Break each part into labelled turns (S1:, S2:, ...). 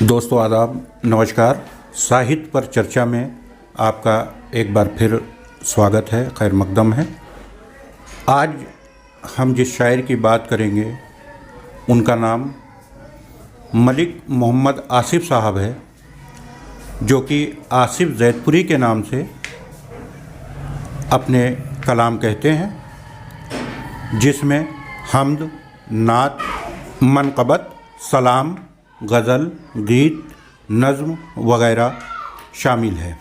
S1: दोस्तों आदाब, नमस्कार। साहित्य पर चर्चा में आपका एक बार फिर स्वागत है, खैर मकदम है। आज हम जिस शायर की बात करेंगे उनका नाम मलिक मोहम्मद आसिफ साहब है, जो कि आसिफ जैदपुरी के नाम से अपने कलाम कहते हैं, जिसमें हम्द, नात, मनक़बत, सलाम, गज़ल, गीत, नज़्म वगैरह शामिल है।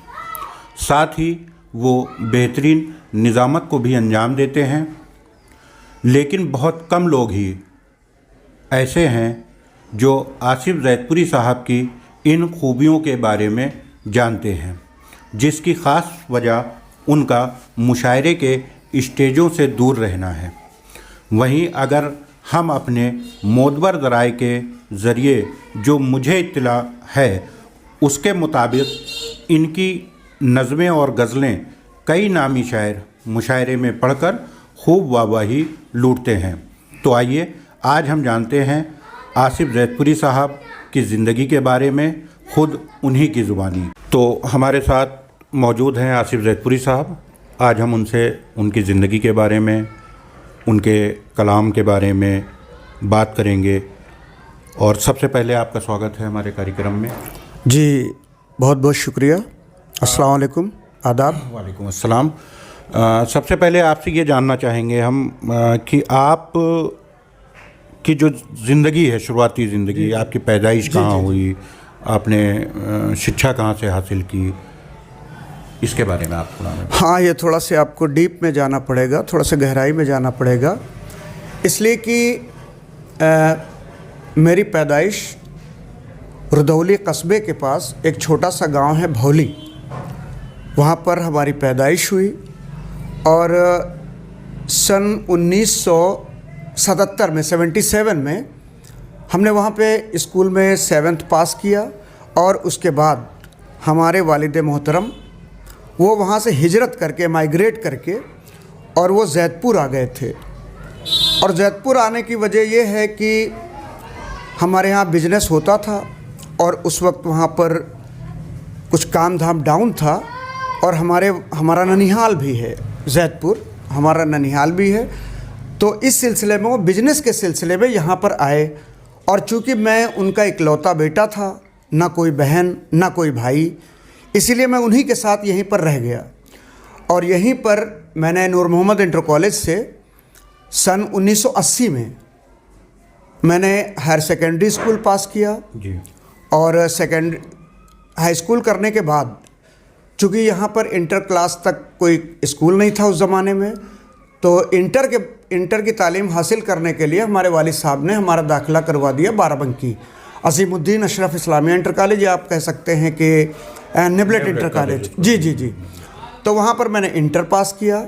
S1: साथ ही वो बेहतरीन निज़ामत को भी अंजाम देते हैं। लेकिन बहुत कम लोग ही ऐसे हैं जो आसिफ जैदपुरी साहब की इन खूबियों के बारे में जानते हैं, जिसकी ख़ास वजह उनका मुशायरे के स्टेजों से दूर रहना है। वहीं अगर हम अपने मोतबर ज़राए के ज़रिए जो मुझे इत्तला है उसके मुताबिक इनकी नज़में और गज़लें कई नामी शायर मुशायरे में पढ़कर खूब वाहवाही लूटते हैं। तो आइए आज हम जानते हैं आसिफ जैदपुरी साहब की ज़िंदगी के बारे में, ख़ुद उन्हीं की ज़ुबानी। तो हमारे साथ मौजूद हैं आसिफ जैदपुरी साहब। आज हम उनसे उनकी ज़िंदगी के बारे में, उनके कलाम के बारे में बात करेंगे। और सबसे पहले आपका स्वागत है हमारे कार्यक्रम में।
S2: जी, बहुत बहुत शुक्रिया। अस्सलाम वालेकुम, आदाब।
S1: वालेकुम अस्सलाम। सबसे पहले आपसे ये जानना चाहेंगे हम कि आप की जो ज़िंदगी है, शुरुआती ज़िंदगी, आपकी पैदाइश कहाँ हुई, आपने शिक्षा कहाँ से हासिल की, इसके बारे में आप थोड़ा।
S2: हाँ, ये थोड़ा से आपको डीप में जाना पड़ेगा, थोड़ा सा गहराई में जाना पड़ेगा, इसलिए कि मेरी पैदाइश रुदौली कस्बे के पास एक छोटा सा गांव है भौली, वहाँ पर हमारी पैदाइश हुई। और सन 1977 में 77 में हमने वहाँ पे स्कूल में 7th पास किया। और उसके बाद हमारे वालिद मोहतरम वो वहाँ से हिजरत करके, माइग्रेट करके, और वो जैदपुर आ गए थे। और जैदपुर आने की वजह ये है कि हमारे यहाँ बिजनेस होता था और उस वक्त वहाँ पर कुछ काम धाम डाउन था। और हमारा ननिहाल भी है, जैदपुर हमारा ननिहाल भी है। तो इस सिलसिले में वो बिजनेस के सिलसिले में यहाँ पर आए। और चूँकि मैं उनका इकलौता बेटा था, ना कोई बहन ना कोई भाई, इसीलिए मैं उन्हीं के साथ यहीं पर रह गया। और यहीं पर मैंने नूर मोहम्मद इंटर कॉलेज से सन 1980 में मैंने हायर सेकेंडरी स्कूल पास किया
S1: जी।
S2: और हाई स्कूल करने के बाद, चूँकि यहाँ पर इंटर क्लास तक कोई स्कूल नहीं था उस ज़माने में, तो इंटर की तालीम हासिल करने के लिए हमारे वालिद साहब ने हमारा दाखिला करवा दिया बाराबंकी अज़ीमुद्दीन अशरफ इस्लामिया इंटर कॉलेज, या आप कह सकते हैं कि निबलेट इंटर कॉलेज। जी जी जी। तो वहाँ पर मैंने इंटर पास किया।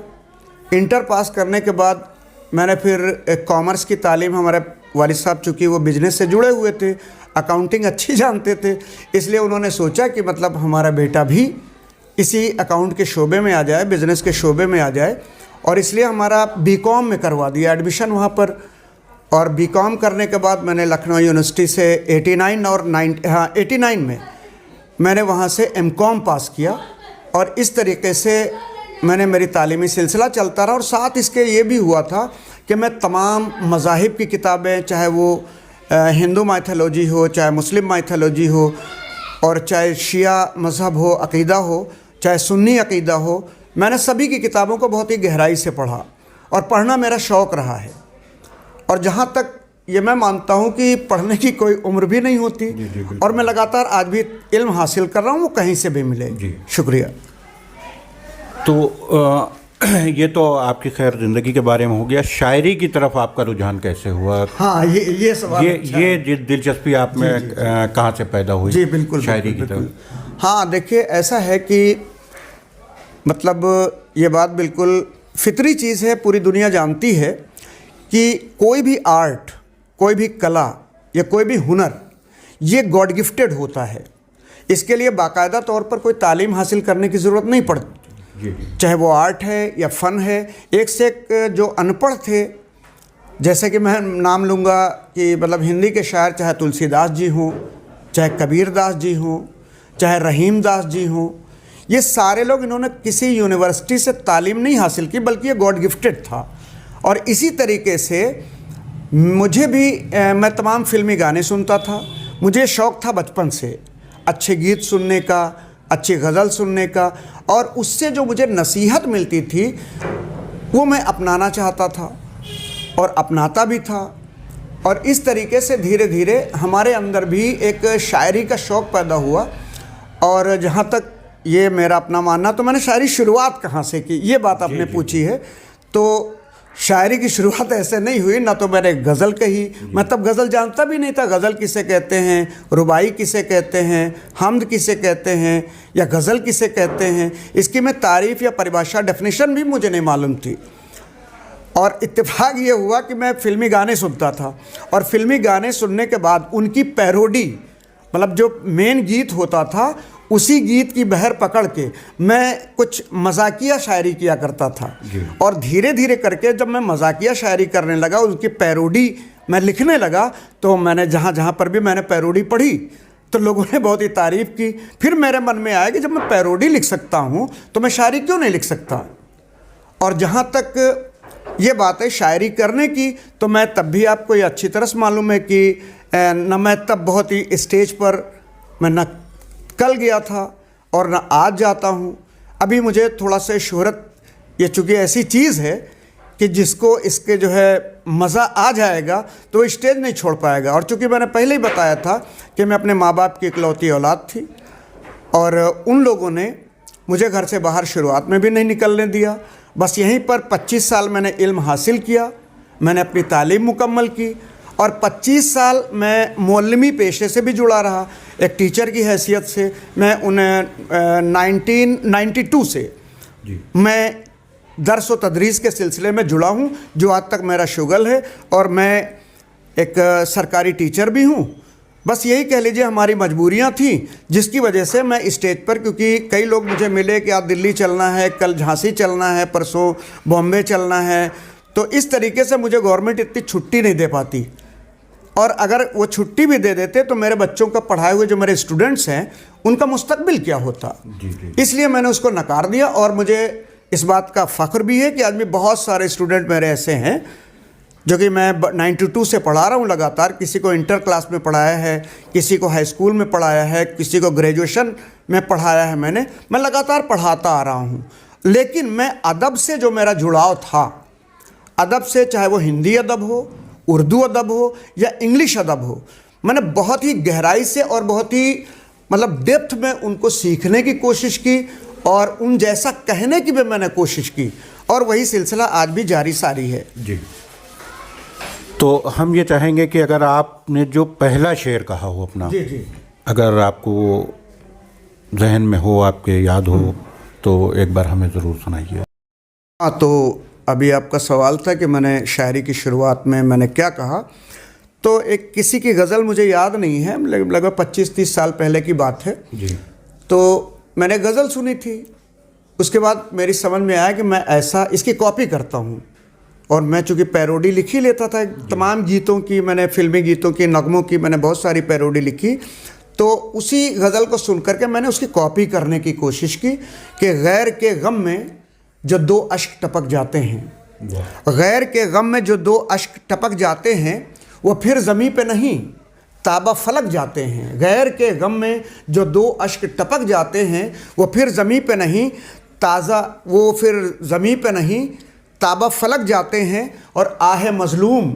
S2: इंटर पास करने के बाद मैंने फिर कॉमर्स की तालीम, हमारे वालिद साहब चूँकि वो बिज़नेस से जुड़े हुए थे, अकाउंटिंग अच्छी जानते थे, इसलिए उन्होंने सोचा कि मतलब हमारा बेटा भी इसी अकाउंट के शोबे में आ जाए, बिज़नेस के शोबे में आ जाए। और इसलिए हमारा बीकॉम में करवा दिया एडमिशन वहाँ पर। और बीकॉम करने के बाद मैंने लखनऊ यूनिवर्सिटी से 89 में मैंने वहाँ से एमकॉम पास किया। और इस तरीके से मेरी तालीमी सिलसिला चलता रहा। और साथ इसके ये भी हुआ था कि मैं तमाम मज़ाहिब की किताबें, चाहे वो हिंदू माइथोलॉजी हो, चाहे मुस्लिम माइथोलॉजी हो, और चाहे शिया मज़हब हो, अक़ीदा हो, चाहे सुन्नी अक़ीदा हो, मैंने सभी की किताबों को बहुत ही गहराई से पढ़ा। और पढ़ना मेरा शौक़ रहा है। और जहाँ तक ये मैं मानता हूँ कि पढ़ने की कोई उम्र भी नहीं होती। और मैं लगातार आज भी इल्म हासिल कर रहा हूँ, वो कहीं से भी मिले। शुक्रिया।
S1: तो ये तो आपकी खैर ज़िंदगी के बारे में हो गया। शायरी की तरफ आपका रुझान कैसे हुआ?
S2: हाँ, ये सवाल
S1: ये दिलचस्पी आप में कहाँ से पैदा हुई?
S2: जी बिल्कुल,
S1: शायरी की
S2: बिल्कुल।
S1: तरफ।
S2: हाँ, देखिए ऐसा है कि मतलब ये बात बिल्कुल फितरी चीज़ है, पूरी दुनिया जानती है कि कोई भी आर्ट, कोई भी कला या कोई भी हुनर, ये गॉड गिफ्टेड होता है। इसके लिए बाकायदा तौर पर कोई तालीम हासिल करने की ज़रूरत नहीं पड़ती, चाहे वो आर्ट है या फ़न है। एक से एक जो अनपढ़ थे, जैसे कि मैं नाम लूँगा कि मतलब हिंदी के शायर, चाहे तुलसीदास जी हों, चाहे कबीर दास जी हों, चाहे रहीम दास जी हों, ये सारे लोग, इन्होंने किसी यूनिवर्सिटी से तालीम नहीं हासिल की, बल्कि ये गॉड गिफ्टेड था। और इसी तरीके से मुझे भी मैं तमाम फिल्मी गाने सुनता था। मुझे शौक़ था बचपन से अच्छे गीत सुनने का, अच्छी गज़ल सुनने का, और उससे जो मुझे नसीहत मिलती थी वो मैं अपनाना चाहता था और अपनाता भी था। और इस तरीके से धीरे धीरे हमारे अंदर भी एक शायरी का शौक़ पैदा हुआ। और जहाँ तक ये मेरा अपना मानना, तो मैंने शायरी शुरुआत कहाँ से की, ये बात आपने पूछी है। तो शायरी की शुरुआत ऐसे नहीं हुई, ना तो मैंने गज़ल कही, मैं तब गज़ल जानता भी नहीं था। गज़ल किसे कहते हैं, रुबाई किसे कहते हैं, हम्द किसे कहते हैं, या गज़ल किसे कहते हैं, इसकी मैं तारीफ़ या परिभाषा, डेफिनेशन भी मुझे नहीं मालूम थी। और इत्तेफाक ये हुआ कि मैं फ़िल्मी गाने सुनता था, और फ़िल्मी गाने सुनने के बाद उनकी पैरोडी, मतलब जो मेन गीत होता था उसी गीत की बहर पकड़ के मैं कुछ मजाकिया शायरी किया करता था। और धीरे धीरे करके जब मैं मजाकिया शायरी करने लगा, उनकी पैरोडी मैं लिखने लगा, तो मैंने जहाँ जहाँ पर भी मैंने पैरोडी पढ़ी तो लोगों ने बहुत ही तारीफ़ की। फिर मेरे मन में आया कि जब मैं पैरोडी लिख सकता हूँ तो मैं शायरी क्यों नहीं लिख सकता। और जहाँ तक ये बात है शायरी करने की, तो मैं तब भी, आपको ये अच्छी तरह से मालूम है कि न मैं तब बहुत ही स्टेज पर मैं न कल गया था और ना आज जाता हूँ। अभी मुझे थोड़ा सा शोहरत, ये चूँकि ऐसी चीज़ है कि जिसको इसके जो है मज़ा आ जाएगा तो वो स्टेज नहीं छोड़ पाएगा। और चूँकि मैंने पहले ही बताया था कि मैं अपने माँ बाप की इकलौती औलाद थी, और उन लोगों ने मुझे घर से बाहर शुरुआत में भी नहीं निकलने दिया। बस यहीं पर 25 साल मैंने इल्म हासिल किया, मैंने अपनी तालीम मुकम्मल की, और 25 साल मैं मौलवी पेशे से भी जुड़ा रहा। एक टीचर की हैसियत से मैं उन्हें 1992 से मैं दर्स व तदरीस के सिलसिले में जुड़ा हूँ, जो आज तक मेरा शुगल है। और मैं एक सरकारी टीचर भी हूँ। बस यही कह लीजिए हमारी मजबूरियाँ थी, जिसकी वजह से मैं स्टेज पर, क्योंकि कई लोग मुझे मिले कि आज दिल्ली चलना है, कल झांसी चलना है, परसों बॉम्बे चलना है, तो इस तरीके से मुझे गवर्नमेंट इतनी छुट्टी नहीं दे पाती। और अगर वो छुट्टी भी दे देते तो मेरे बच्चों का पढ़ाए हुए जो मेरे स्टूडेंट्स हैं उनका मुस्तकबिल क्या होता। इसलिए मैंने उसको नकार दिया। और मुझे इस बात का फ़ख्र भी है कि आज भी बहुत सारे स्टूडेंट मेरे ऐसे हैं जो कि मैं 92 से पढ़ा रहा हूँ लगातार। किसी को इंटर क्लास में पढ़ाया है, किसी को हाई स्कूल में पढ़ाया है, किसी को ग्रेजुएशन में पढ़ाया है। मैं लगातार पढ़ाता आ रहा हूँ। लेकिन मैं अदब से जो मेरा जुड़ाव था, अदब से, चाहे वो हिंदी अदब हो, उर्दू अदब हो या इंग्लिश अदब हो, मैंने बहुत ही गहराई से और बहुत ही मतलब डेप्थ में उनको सीखने की कोशिश की, और उन जैसा कहने की भी मैंने कोशिश की। और वही सिलसिला आज भी जारी सारी है।
S1: जी। तो हम ये चाहेंगे कि अगर आपने जो पहला शेर कहा हो अपना,
S2: जी,
S1: अगर आपको जहन में हो, आपके याद हो, तो एक बार हमें ज़रूर सुनाइए।
S2: हाँ, तो अभी आपका सवाल था कि मैंने शायरी की शुरुआत में मैंने क्या कहा। तो एक किसी की गज़ल मुझे याद नहीं है, लगभग 25-30 साल पहले की बात है
S1: जी।
S2: तो मैंने गज़ल सुनी थी। उसके बाद मेरी समझ में आया कि मैं ऐसा इसकी कॉपी करता हूँ। और मैं चूँकि पैरोडी लिख ही लेता था तमाम गीतों की, मैंने फिल्मी गीतों की, नगमों की, मैंने बहुत सारी पैरोडी लिखी। तो उसी गज़ल को सुन करके मैंने उसकी कॉपी करने की कोशिश की कि गैर के गम में जो 2 अश्क टपक जाते हैं, गैर के गम में जो 2 अश्क टपक जाते हैं, वो फिर ज़मीं पे नहीं ताबा फलक जाते हैं। गैर के गम में जो 2 अश्क टपक जाते हैं, वो फिर ज़मीं पे नहीं वो फिर ज़मीं पे नहीं ताबा फलक जाते हैं। और आहे मज़लूम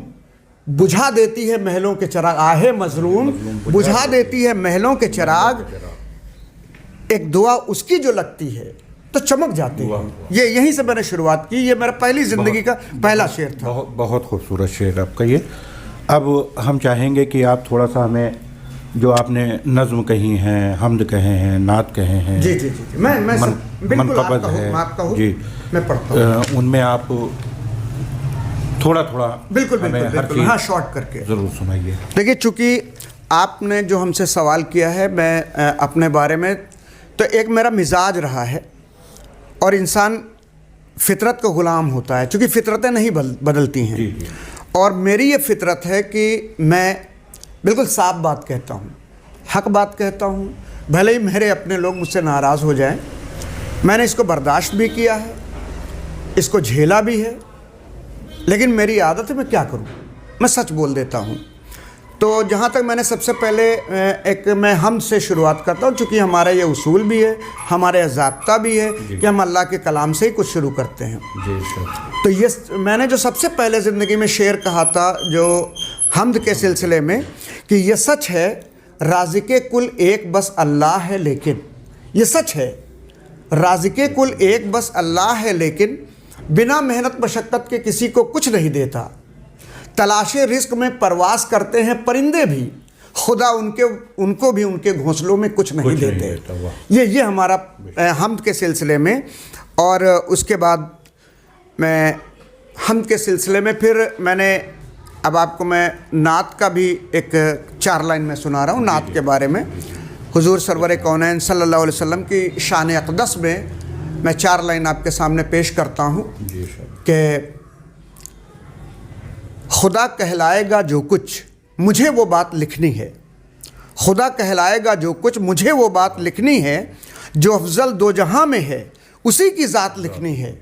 S2: बुझा देती है महलों के चिराग, आहे मज़लूम बुझा देती है महलों के चिराग, एक दुआ उसकी जो लगती है तो चमक जाती है। ये यहीं से मैंने शुरुआत की। ये मेरा पहली ज़िंदगी का पहला शेर था।
S1: बहुत खूबसूरत शेर आपका ये। अब हम चाहेंगे कि आप थोड़ा सा हमें, जो आपने नज़्म कही हैं, हम्द कहे हैं, नात कहे हैं,
S2: जी जी जी, मैं
S1: मनक़बत है जी,
S2: मैं पढ़ता हूँ,
S1: उनमें आप थोड़ा थोड़ा
S2: बिल्कुल हाँ शॉर्ट करके
S1: ज़रूर सुनाइए।
S2: देखिए, चूँकि आपने जो हमसे सवाल किया है, मैं अपने बारे में, तो एक मेरा मिजाज रहा है और इंसान फितरत का ग़ुलाम होता है, चूँकि फितरतें नहीं बदलती हैं। और मेरी ये फितरत है कि मैं बिल्कुल साफ बात कहता हूँ हक बात कहता हूँ, भले ही मेरे अपने लोग मुझसे नाराज़ हो जाएं। मैंने इसको बर्दाश्त भी किया है, इसको झेला भी है, लेकिन मेरी आदत है, मैं क्या करूँ, मैं सच बोल देता हूँ। तो जहाँ तक मैंने सबसे पहले मैं हम्द से शुरुआत करता हूँ, चूँकि हमारा ये उसूल भी है, हमारे ज़ाब्ता भी है कि हम अल्लाह के कलाम से ही कुछ शुरू करते हैं।
S1: जी सर।
S2: तो ये मैंने जो सबसे पहले ज़िंदगी में शेर कहा था जो हम्द के सिलसिले में, कि ये सच है राज़िक़े कुल एक बस अल्लाह है, लेकिन ये सच है राज़िक़े कुल एक बस अल्लाह है, लेकिन बिना मेहनत मशक्क़त के किसी को कुछ नहीं देता। तलाशे रिस्क में परवास करते हैं परिंदे भी, खुदा उनको भी उनके घोंसलों में कुछ नहीं देते। ये हमारा हम्द के सिलसिले में। और उसके बाद मैं हम्द के सिलसिले में फिर मैंने, अब आपको मैं नात का भी एक 4 लाइन में सुना रहा हूँ नात के बारे में। हुजूर सरवर कौनैन सल्लल्लाहु अलैहि वसल्लम की शान अक़दस में मैं 4 लाइन आपके सामने पेश करता हूँ कि खुदा कहलाएगा जो कुछ मुझे वो बात लिखनी है, खुदा कहलाएगा जो कुछ मुझे वो बात लिखनी है, जो अफजल दो जहां में है उसी की ज़ात लिखनी है।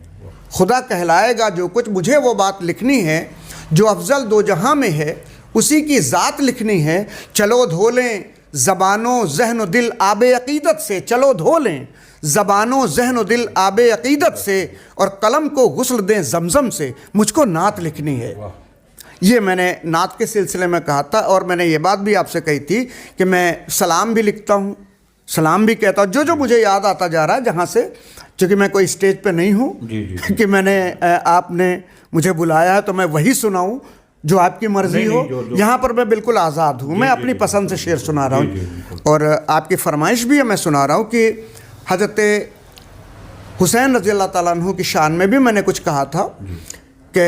S2: खुदा कहलाएगा जो कुछ मुझे वो बात लिखनी है, जो अफजल दो जहां में है उसी की ज़ात लिखनी है। चलो धो लें ज़बानो ज़हन दिल आबे अक़ीदत से, चलो धो लें ज़बानो ज़हन दिल आबे अक़ीदत से, और कलम को गुस्ल दें ज़मज़म से, मुझको नात लिखनी है। ये मैंने नात के सिलसिले में कहा था। और मैंने ये बात भी आपसे कही थी कि मैं सलाम भी लिखता हूँ, सलाम भी कहता हूँ, जो मुझे याद आता जा रहा है जहाँ से, क्योंकि मैं कोई स्टेज पे नहीं हूँ कि मैंने आपने मुझे बुलाया है तो मैं वही सुनाऊँ जो आपकी मर्ज़ी हो। यहाँ पर मैं बिल्कुल आज़ाद हूँ, मैं अपनी पसंद से शेर सुना रहा हूँ। और आपकी फरमाइश भी है, मैं सुना रहा हूँ कि हज़रत हुसैन रज़ी अल्लाह ताला अन्हु की शान में भी मैंने कुछ कहा था कि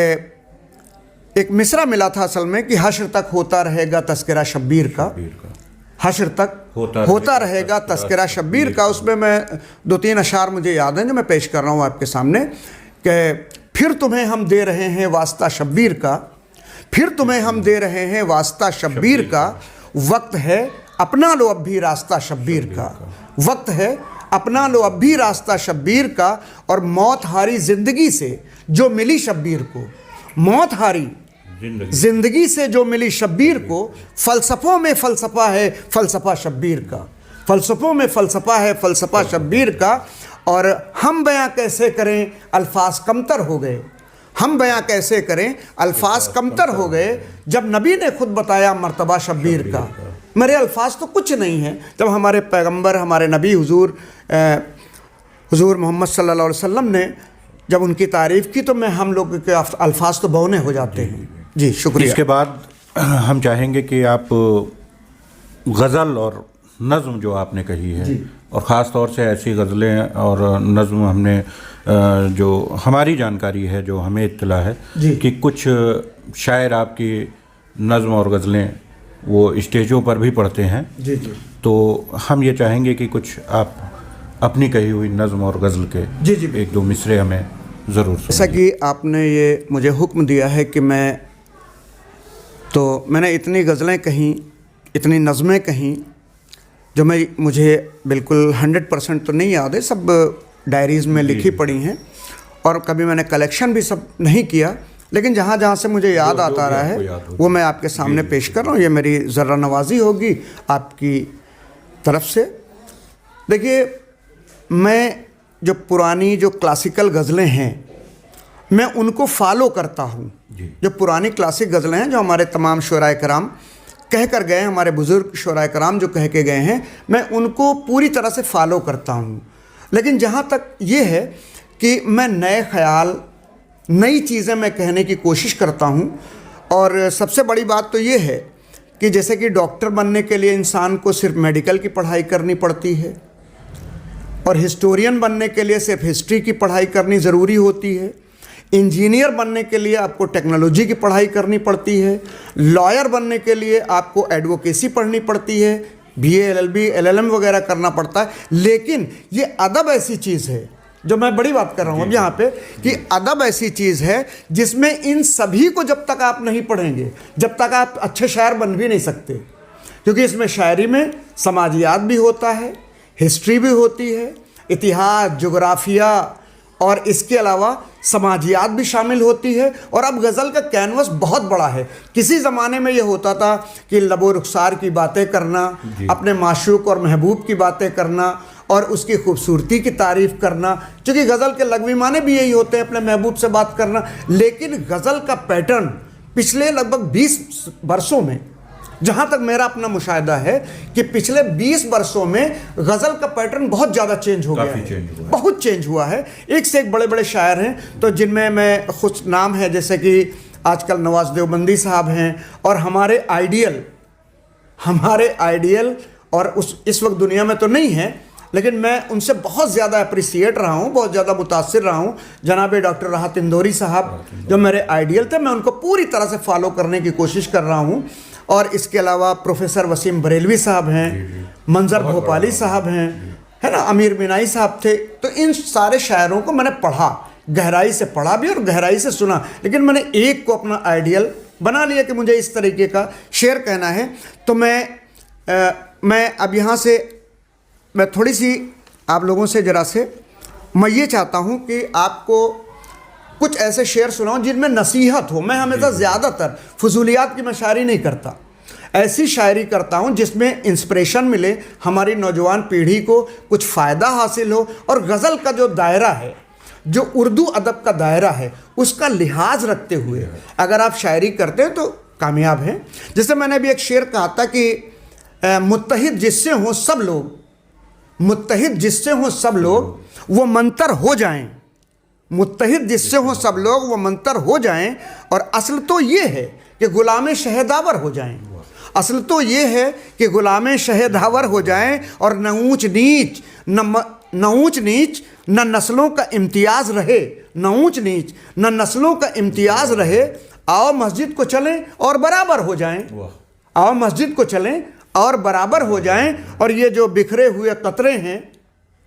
S2: एक मिसरा मिला था असल में कि हश्र तक होता रहेगा तस्करा शब्बीर का, हश्र तक होता रहेगा तस्करा शब्बीर का। उसमें मैं 2-3 अशार मुझे याद हैं जो मैं पेश कर रहा हूँ आपके सामने कि फिर तुम्हें हम दे रहे हैं वास्ता शब्बीर का, फिर तुम्हें हम दे रहे हैं वास्ता शब्बीर का, वक्त है अपना लो अब भी रास्ता शब्बीर का, वक्त है अपना लो अब भी रास्ता शब्बीर का। और मौत हारी ज़िंदगी से जो मिली शब्बीर को, मौत हारी ज़िंदगी से जो मिली शब्बीर को, फ़लसफ़ों में फ़लसफ़ा है फ़लसफ़ा शब्बीर का, फ़लसफ़ों में फ़लसफ़ा है फ़लसफ़ा शब्बीर का। और हम बयां कैसे करें अल्फाज कमतर हो गए, हम बयां कैसे करें अल्फाज कमतर हो गए, जब नबी ने खुद बताया मर्तबा शब्बीर का। मेरे अल्फाज तो कुछ नहीं हैं। जब हमारे पैगंबर, हमारे नबी हुजूर मोहम्मद सल्लल्लाहु अलैहि वसल्लम ने जब उनकी तारीफ़ की तो मैं हम लोग के अल्फाज तो बौने हो जाते हैं। जी शुक्रिया।
S1: इसके बाद हम चाहेंगे कि आप गज़ल और नज़्म जो आपने कही है, और ख़ास तौर से ऐसी गज़लें और नज़्म हमने जो हमारी जानकारी है, जो हमें इत्तला है कि कुछ शायर आपकी नज़्म और गज़लें वो स्टेजों पर भी पढ़ते हैं।
S2: जी।
S1: तो हम ये चाहेंगे कि कुछ आप अपनी कही हुई नज़्म और गज़ल के
S2: जी
S1: 1-2 मिसरे हमें ज़रूर।
S2: जैसा कि आपने ये मुझे हुक्म दिया है कि मैंने इतनी गज़लें कहीं, इतनी नज़में कहीं जो मुझे बिल्कुल 100% तो नहीं याद है, सब डायरीज़ में लिखी पड़ी हैं, और कभी मैंने कलेक्शन भी सब नहीं किया, लेकिन जहाँ जहाँ से मुझे याद आता रहा है वो मैं आपके सामने पेश कर रहा हूँ। ये मेरी ज़र्रा नवाज़ी होगी आपकी तरफ से। देखिए, मैं जो पुरानी जो क्लासिकल गज़लें हैं मैं उनको फॉलो करता हूँ। जो पुरानी क्लासिक गज़लें हैं जो हमारे तमाम शुराए कराम कह कर गए हैं, हमारे बुज़ुर्ग शुराए कराम जो कह के गए हैं, मैं उनको पूरी तरह से फॉलो करता हूँ। लेकिन जहाँ तक ये है कि मैं नए ख़याल, नई चीज़ें मैं कहने की कोशिश करता हूँ। और सबसे बड़ी बात तो ये है कि जैसे कि डॉक्टर बनने के लिए इंसान को सिर्फ मेडिकल की पढ़ाई करनी पड़ती है, और हिस्टोरियन बनने के लिए सिर्फ हिस्ट्री की पढ़ाई करनी ज़रूरी होती है, इंजीनियर बनने के लिए आपको टेक्नोलॉजी की पढ़ाई करनी पड़ती है, लॉयर बनने के लिए आपको एडवोकेसी पढ़नी पड़ती है, BA LLB LLM वगैरह करना पड़ता है। लेकिन ये अदब ऐसी चीज़ है, जो मैं बड़ी बात कर रहा हूँ अब यहाँ पे, कि अदब ऐसी चीज़ है जिसमें इन सभी को जब तक आप नहीं पढ़ेंगे, जब तक आप अच्छे शायर बन भी नहीं सकते। क्योंकि इसमें शायरी में समाजियात भी होता है, हिस्ट्री भी होती है, इतिहास, जोग्राफिया और इसके अलावा समाजियात भी शामिल होती है। और अब गज़ल का कैनवस बहुत बड़ा है। किसी ज़माने में ये होता था कि लबो रुखसार की बातें करना, अपने माशूक और महबूब की बातें करना और उसकी खूबसूरती की तारीफ़ करना, क्योंकि गज़ल के लग़वी माने भी यही होते हैं, अपने महबूब से बात करना। लेकिन गज़ल का पैटर्न पिछले लगभग 20 वर्षों में, जहाँ तक मेरा अपना मुशाहिदा है कि पिछले 20 वर्षों में गज़ल का पैटर्न बहुत ज़्यादा चेंज हो गया है, बहुत चेंज हुआ है। एक से एक बड़े बड़े शायर हैं, तो जिनमें मैं कुछ नाम है जैसे कि आजकल नवाज़ देवबंदी साहब हैं, और हमारे आइडियल और इस वक्त दुनिया में तो नहीं है, लेकिन मैं उनसे बहुत ज़्यादा अप्रिसिएट रहा हूँ, बहुत ज़्यादा मुतासिर रहा हूँ, जनाब डॉक्टर राहत इंदौरी साहब जो मेरे आइडियल थे, मैं उनको पूरी तरह से फॉलो करने की कोशिश कर रहा हूँ। और इसके अलावा प्रोफेसर वसीम बरेलवी साहब हैं, मंजर भोपाली साहब हैं, है ना, अमीर मीनाई साहब थे। तो इन सारे शायरों को मैंने पढ़ा, गहराई से पढ़ा भी और गहराई से सुना, लेकिन मैंने एक को अपना आइडियल बना लिया कि मुझे इस तरीके का शेर कहना है। तो मैं अब यहाँ से मैं थोड़ी सी आप लोगों से ज़रा से मैं ये चाहता हूँ कि आपको कुछ ऐसे शेर सुनाऊं जिनमें नसीहत हो। मैं हमेशा ज़्यादातर फजूलियात की मैं शायरी नहीं करता, ऐसी शायरी करता हूं जिसमें इंस्पिरेशन मिले, हमारी नौजवान पीढ़ी को कुछ फ़ायदा हासिल हो। और गज़ल का जो दायरा है, जो उर्दू अदब का दायरा है, उसका लिहाज रखते हुए अगर आप शायरी करते हैं तो कामयाब हैं। जैसे मैंने अभी एक शेर कहा था कि मुत्तहिद जिससे हों सब लोग, मुत्तहिद जिससे हों सब लोग वो मंतर हो जाएं, मुत्तहिद जिससे हों सब लोग वो मंतर हो जाएं। और असल तो ये है कि गुलाम शहदावर हो जाएं, असल तो ये है कि गुलाम शहदावर हो जाएं। और न ऊंच नीच न नस्लों का इम्तियाज़ रहे, न ऊंच नीच न नस्लों का इम्तियाज़ रहे। आओ मस्जिद को चलें और बराबर हो जाएं, आओ मस्जिद को चलें और बराबर हो जाएं। और ये जो बिखरे हुए कतरे हैं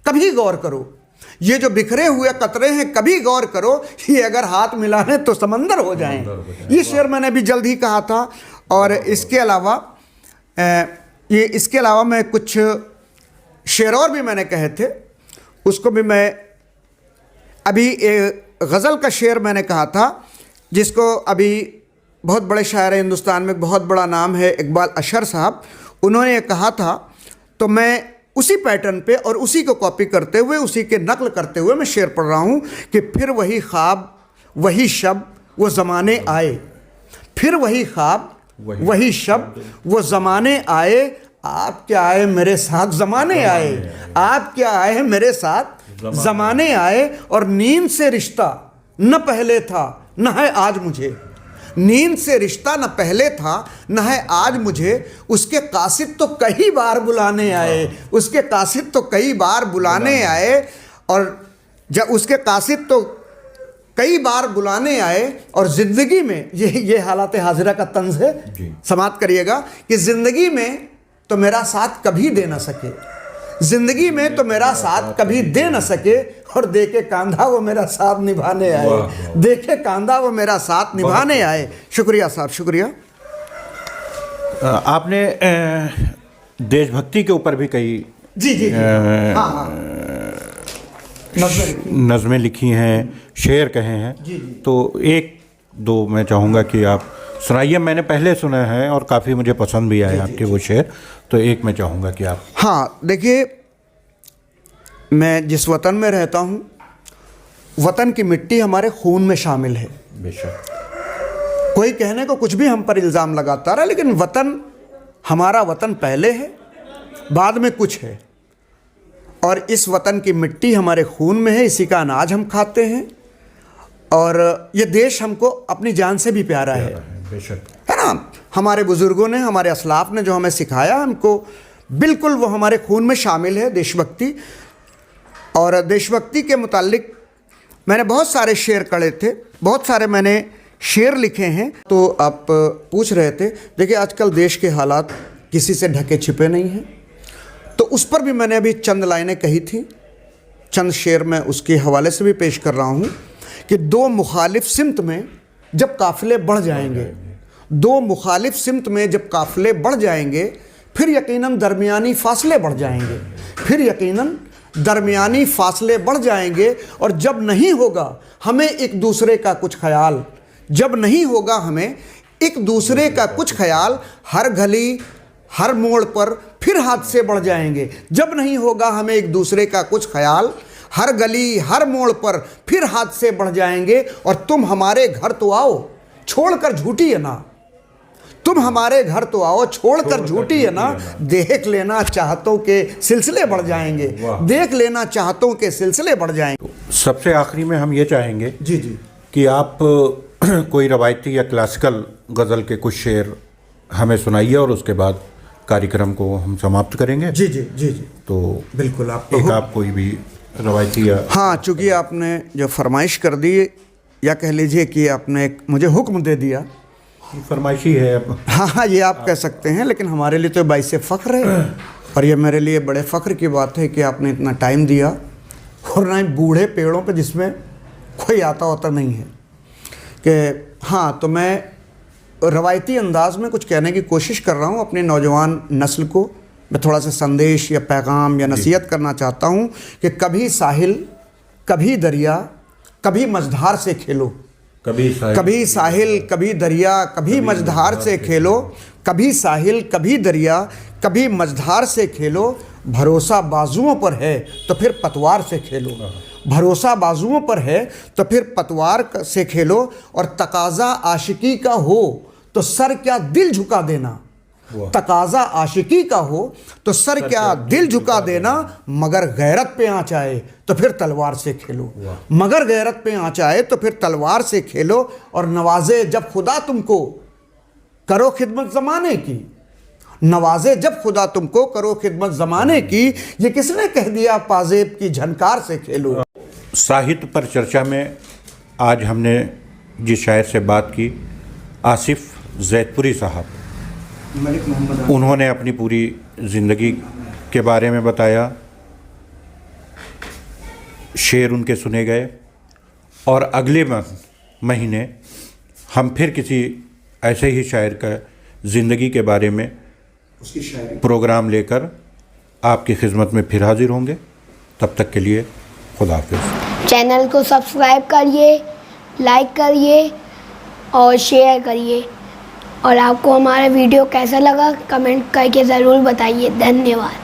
S2: कभी गौर करो, ये जो बिखरे हुए कतरे हैं कभी गौर करो, ये अगर हाथ मिलाएं तो समंदर हो जाएं। ये शेर मैंने अभी जल्द ही कहा था। और इसके अलावा मैं कुछ शेर और भी मैंने कहे थे, उसको भी मैं अभी गज़ल का शेर मैंने कहा था जिसको अभी बहुत बड़े शायर हिंदुस्तान में, बहुत बड़ा नाम है इकबाल अशर साहब, उन्होंने कहा था। तो मैं उसी पैटर्न पे और उसी को कॉपी करते हुए, उसी के नकल करते हुए मैं शेर पढ़ रहा हूँ कि फिर वही ख्वाब वही शब वो ज़माने आए, फिर वही ख्वाब वही शब वो ज़माने आए। आप क्या आए मेरे साथ ज़माने आए, आप क्या आए मेरे साथ ज़माने आए। और नींद से रिश्ता न पहले था न है आज मुझे, नींद से रिश्ता न पहले था न है आज मुझे। उसके कासिद तो कई बार बुलाने आए, उसके कासिद तो कई बार बुलाने आए। और जब उसके कासिद तो कई बार बुलाने आए। और ज़िंदगी में ये हालात हाजिरा का तंज है, समाप्त करिएगा कि ज़िंदगी में तो मेरा साथ कभी दे ना सके, ज़िंदगी में तो मेरा साथ कभी दे न सके। और देखे कांधा वो मेरा साथ निभाने आए, देखे कांधा वो मेरा साथ निभाने आए। शुक्रिया साहब, शुक्रिया।
S1: आपने देशभक्ति के ऊपर भी कई
S2: जी हाँ
S1: नज़में लिखी हैं, शेर कहे हैं। तो एक दो मैं चाहूँगा कि आप सुनाइए। मैंने पहले सुना है और काफ़ी मुझे पसंद भी आए आपके वो शेर, तो एक मैं चाहूँगा कि आप।
S2: हाँ, देखिए, मैं जिस वतन में रहता हूँ, वतन की मिट्टी हमारे खून में शामिल है।
S1: बेशक
S2: कोई कहने को कुछ भी हम पर इल्ज़ाम लगाता रहा, लेकिन वतन, हमारा वतन पहले है, बाद में कुछ है। और इस वतन की मिट्टी हमारे खून में है, इसी का अनाज हम खाते हैं। और ये देश हमको अपनी जान से भी प्यारा है, है ना। हमारे बुज़ुर्गों ने, हमारे असलाफ ने जो हमें सिखाया, हमको बिल्कुल वो हमारे खून में शामिल है, देशभक्ति। और देशभक्ति के मुताल्लिक मैंने बहुत सारे शेर पढ़े थे, बहुत सारे मैंने शेर लिखे हैं। तो आप पूछ रहे थे, देखिए आजकल देश के हालात किसी से ढके छिपे नहीं हैं, तो उस पर भी मैंने अभी चंद लाइनें कही थी, चंद शेर मैं उसके हवाले से भी पेश कर रहा हूँ कि दो मुखालिफ सिमत में जब काफ़िले बढ़ जाएंगे, दो मुखालिफ सिमत में जब काफ़िले बढ़ जाएंगे, फिर यकीनन दरमियानी फासले बढ़ जाएंगे, फिर यकीनन दरमियानी फासले बढ़ जाएंगे। और जब नहीं होगा हमें एक दूसरे का कुछ ख्याल, जब नहीं होगा हमें एक दूसरे का कुछ ख्याल, हर गली हर मोड़ पर फिर हादसे बढ़ जाएंगे। जब नहीं होगा हमें एक दूसरे का कुछ ख्याल, हर गली हर मोड़ पर फिर हादसे बढ़ जाएंगे। और तुम हमारे घर तो आओ छोड़कर झूठी है ना, तुम हमारे घर तो आओ छोड़कर झूठी है ना, देख लेना चाहतों के सिलसिले बढ़ जाएंगे, देख लेना चाहतों के सिलसिले बढ़ जाएंगे।
S1: सबसे आखिरी में हम ये चाहेंगे
S2: जी जी
S1: कि आप कोई रवायती या क्लासिकल गज़ल के कुछ शेर हमें सुनाइए और उसके बाद कार्यक्रम को हम समाप्त करेंगे।
S2: जी जी जी जी
S1: तो
S2: बिल्कुल आप
S1: कोई भी रवायती या
S2: हाँ, चूँकि आपने जो फरमाइश कर दी, या कह लीजिए कि आपने एक मुझे हुक्म दे दिया,
S1: फरमाइशी है अब।
S2: हाँ, ये आप कह सकते हैं, लेकिन हमारे लिए तो बाइसे फ़ख्र है। और ये मेरे लिए बड़े फ़ख्र की बात है कि आपने इतना टाइम दिया, और ना ही बूढ़े पेड़ों पे जिसमें कोई आता होता नहीं है कि हाँ। तो मैं रवायती अंदाज में कुछ कहने की कोशिश कर रहा हूँ अपनी नौजवान नस्ल को। मैं थोड़ा सा संदेश या पैगाम या नसीहत करना चाहता हूँ कि कभी साहिल कभी दरिया कभी मझधार से खेलो, कभी साहिल कभी दरिया कभी मझधार से खेलो, कभी साहिल कभी दरिया कभी मझधार से खेलो। भरोसा बाजुओं पर है तो फिर पतवार से खेलो, भरोसा बाजुओं पर है तो फिर पतवार से खेलो। और तकाजा आशिकी का हो तो सर क्या दिल झुका देना, तकाजा आशिकी का हो तो सर क्या दिल झुका देना। मगर गैरत पे आँच आए तो फिर तलवार से खेलो, मगर गैरत पे आँच आए तो फिर तलवार से खेलो। और नवाजे जब खुदा तुमको करो खिदमत ज़माने की, नवाजे जब खुदा तुमको करो खिदमत ज़माने की। ये किसने कह दिया पाजेब की झनकार से खेलो।
S1: साहित्य पर चर्चा में आज हमने जिस शायर से बात की, आसिफ जैदपुरी साहब,
S2: मलिक मोहम्मद,
S1: उन्होंने अपनी पूरी ज़िंदगी के बारे में बताया, शेर उनके सुने गए। और अगले महीने हम फिर किसी ऐसे ही शायर का ज़िंदगी के बारे में
S2: उसकी शायरी
S1: प्रोग्राम लेकर आपकी खिदमत में फिर हाजिर होंगे। तब तक के लिए खुदा हाफिज़।
S3: चैनल को सब्सक्राइब करिए, लाइक करिए और शेयर करिए। और आपको हमारा वीडियो कैसा लगा कमेंट करके ज़रूर बताइए। धन्यवाद।